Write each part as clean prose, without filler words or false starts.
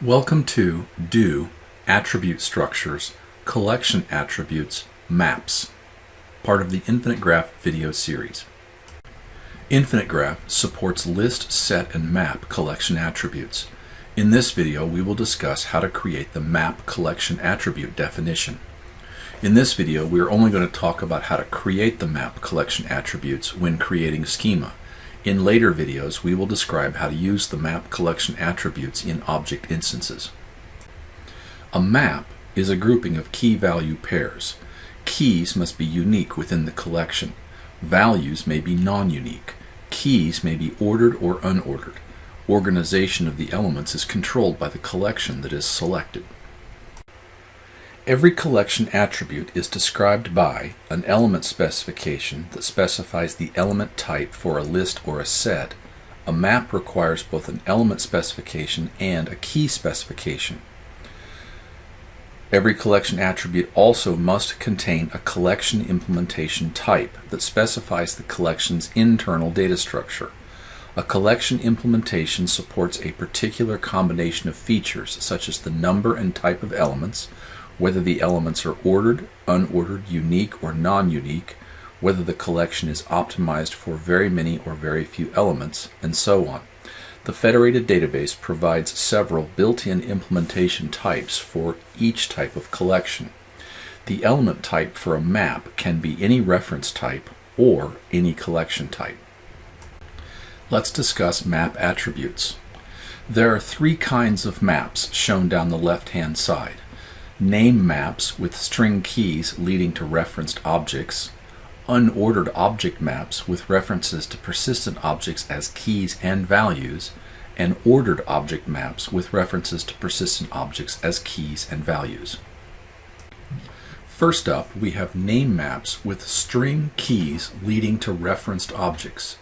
Welcome to Do Attribute Structures, Collection Attributes, Maps, part of the InfiniteGraph video series. InfiniteGraph supports list, set, and map collection attributes. In this video, we will discuss how to create the map collection attribute definition. In this video, we are only going to talk about how to create the map collection attributes when creating schema. In later videos, we will describe how to use the map collection attributes in object instances. A map is a grouping of key-value pairs. Keys must be unique within the collection. Values may be non-unique. Keys may be ordered or unordered. Organization of the elements is controlled by the collection that is selected. Every collection attribute is described by an element specification that specifies the element type for a list or a set. A map requires both an element specification and a key specification. Every collection attribute also must contain a collection implementation type that specifies the collection's internal data structure. A collection implementation supports a particular combination of features such as the number and type of elements, whether the elements are ordered, unordered, unique, or non-unique, whether the collection is optimized for very many or very few elements, and so on. The federated database provides several built-in implementation types for each type of collection. The element type for a map can be any reference type or any collection type. Let's discuss map attributes. There are three kinds of maps shown down the left-hand side. Name maps with string keys leading to referenced objects, unordered object maps with references to persistent objects as keys and values, and ordered object maps with references to persistent objects as keys and values. First up, we have name maps with string keys leading to referenced objects.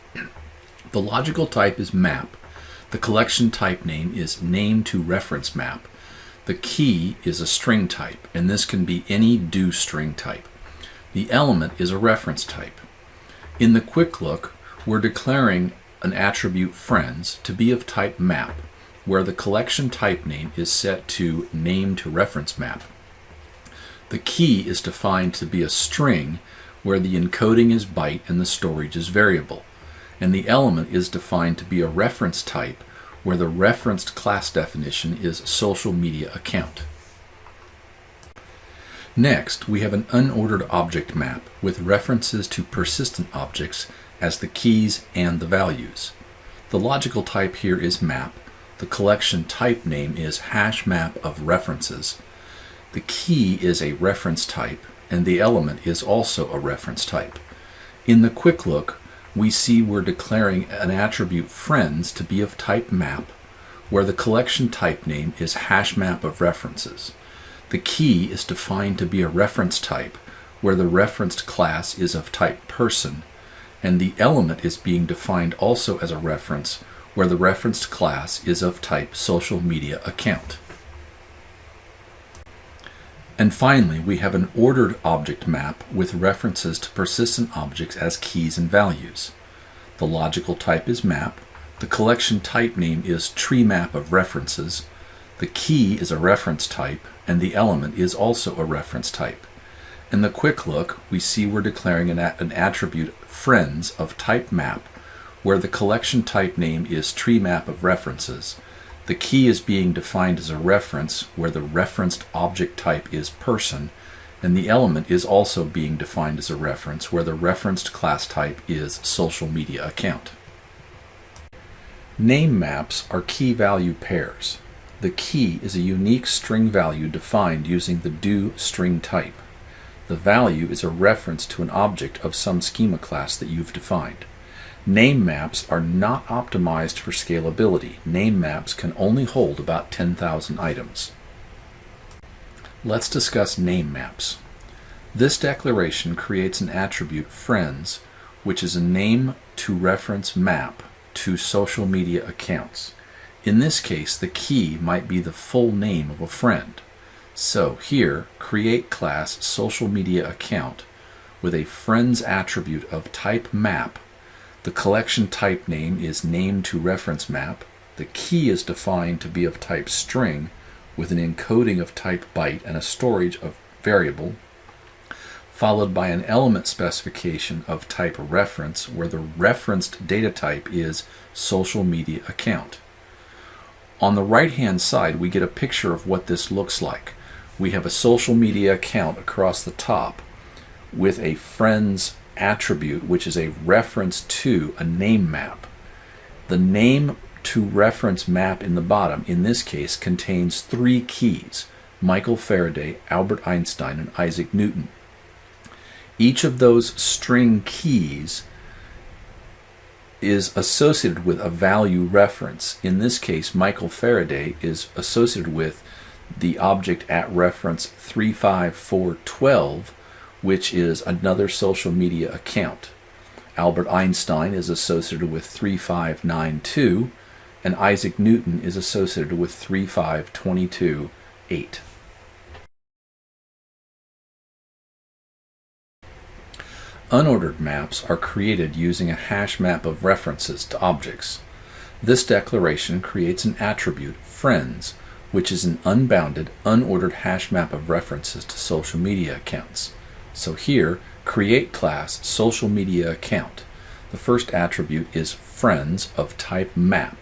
The logical type is map. The collection type name is name to reference map. The key is a string type, and this can be any do string type. The element is a reference type. In the quick look, we're declaring an attribute friends to be of type map, where the collection type name is set to name to reference map. The key is defined to be a string where the encoding is byte and the storage is variable. And the element is defined to be a reference type where the referenced class definition is social media account. Next, we have an unordered object map with references to persistent objects as the keys and the values. The logical type here is map. The collection type name is hash map of references. The key is a reference type, and the element is also a reference type. In the quick look, we see we're declaring an attribute friends to be of type map, where the collection type name is hash map of references. The key is defined to be a reference type, where the referenced class is of type person, and the element is being defined also as a reference, where the referenced class is of type social media account. And finally, we have an ordered object map with references to persistent objects as keys and values. The logical type is map. The collection type name is tree map of references. The key is a reference type, and the element is also a reference type. In the quick look, we see we're declaring an attribute friends of type map, where the collection type name is tree map of references. The key is being defined as a reference where the referenced object type is person, and the element is also being defined as a reference where the referenced class type is social media account. Name maps are key value pairs. The key is a unique string value defined using the do string type. The value is a reference to an object of some schema class that you've defined. Name maps are not optimized for scalability. Name maps can only hold about 10,000 items. Let's discuss name maps. This declaration creates an attribute friends, which is a name to reference map to social media accounts. In this case, the key might be the full name of a friend. So here, create class social media account with a friends attribute of type map. The collection type name is name to reference map. The key is defined to be of type string with an encoding of type byte and a storage of variable, followed by an element specification of type reference, where the referenced data type is social media account. On the right-hand side, we get a picture of what this looks like. We have a social media account across the top with a friends attribute, which is a reference to a name map. The name to reference map in the bottom, in this case, contains three keys: Michael Faraday, Albert Einstein, and Isaac Newton. Each of those string keys is associated with a value reference. In this case, Michael Faraday is associated with the object at reference 35412, which is another social media account. Albert Einstein is associated with 3592, and Isaac Newton is associated with 35228. Unordered maps are created using a hash map of references to objects. This declaration creates an attribute, friends, which is an unbounded, unordered hash map of references to social media accounts. So here, create class social media account. The first attribute is friends of type map.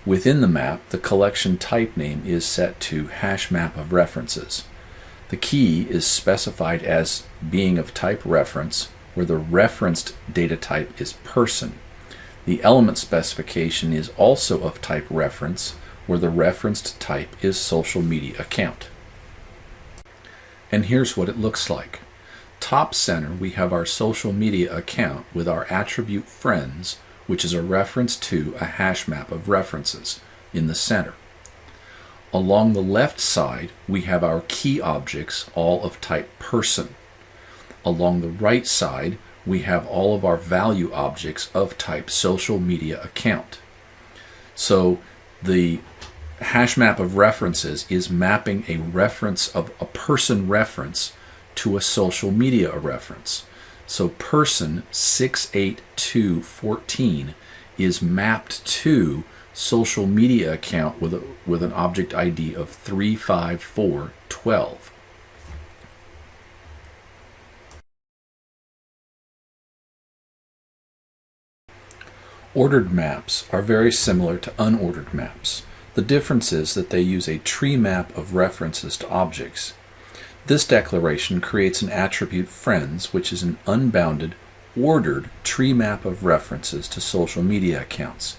Within the map, the collection type name is set to hash map of references. The key is specified as being of type reference, where the referenced data type is person. The element specification is also of type reference, where the referenced type is social media account. And here's what it looks like. Top center, we have our social media account with our attribute friends, which is a reference to a hash map of references, in the center. Along the left side, we have our key objects, all of type person. Along the right side, we have all of our value objects of type social media account. So the hash map of references is mapping a reference of a person reference to a social media reference. So person 68214 is mapped to social media account with an object ID of 35412. Ordered maps are very similar to unordered maps. The difference is that they use a tree map of references to objects. This declaration creates an attribute friends, which is an unbounded, ordered tree map of references to social media accounts.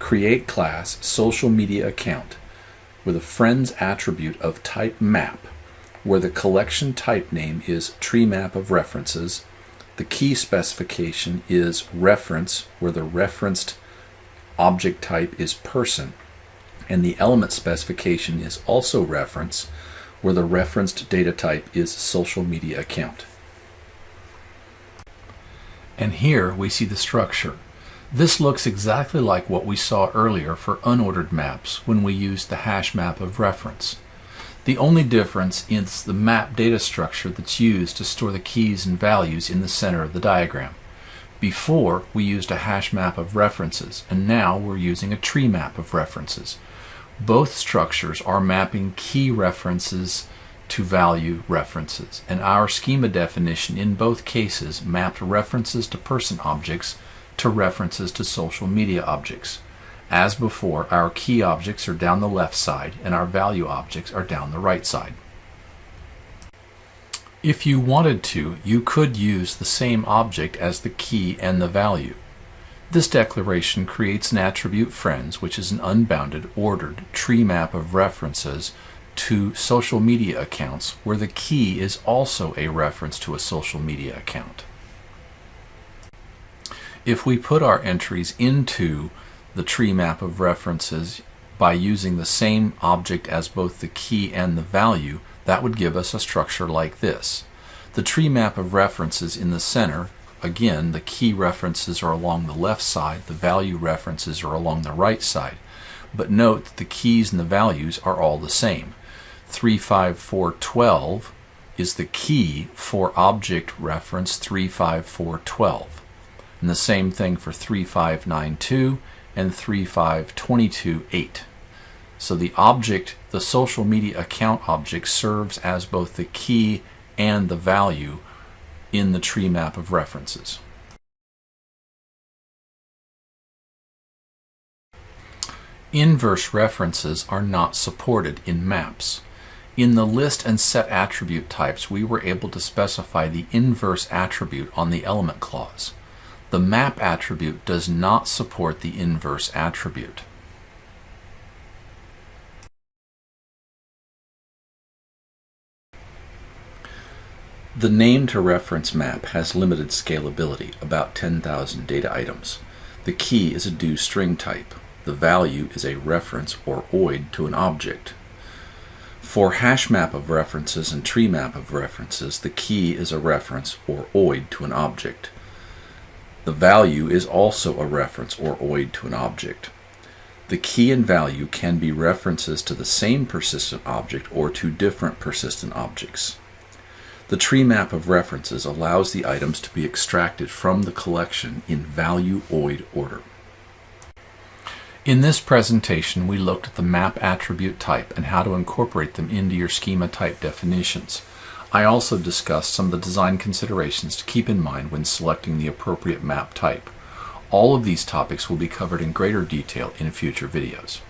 Create class social media account with a friends attribute of type map, where the collection type name is tree map of references. The key specification is reference, where the referenced object type is person, and the element specification is also reference, where the referenced data type is social media account. And here we see the structure. This looks exactly like what we saw earlier for unordered maps when we used the hash map of reference. The only difference is the map data structure that's used to store the keys and values in the center of the diagram. Before, we used a hash map of references, and now we're using a tree map of references. Both structures are mapping key references to value references, and our schema definition in both cases mapped references to person objects to references to social media objects. As before, our key objects are down the left side and our value objects are down the right side. If you wanted to, you could use the same object as the key and the value. This declaration creates an attribute friends, which is an unbounded, ordered tree map of references to social media accounts, where the key is also a reference to a social media account. If we put our entries into the tree map of references by using the same object as both the key and the value, that would give us a structure like this. The tree map of references in the center, again, the key references are along the left side, the value references are along the right side. But note that the keys and the values are all the same. 35412 is the key for object reference 35412. And the same thing for 3592 and 35228. So the object, the social media account object, serves as both the key and the value in the tree map of references. Inverse references are not supported in maps. In the list and set attribute types, we were able to specify the inverse attribute on the element clause. The map attribute does not support the inverse attribute. The name to reference map has limited scalability, about 10,000 data items. The key is a do string type. The value is a reference or OID to an object. For hash map of references and tree map of references, the key is a reference or OID to an object. The value is also a reference or OID to an object. The key and value can be references to the same persistent object or to different persistent objects. The tree map of references allows the items to be extracted from the collection in value OID order. In this presentation, we looked at the map attribute type and how to incorporate them into your schema type definitions. I also discussed some of the design considerations to keep in mind when selecting the appropriate map type. All of these topics will be covered in greater detail in future videos.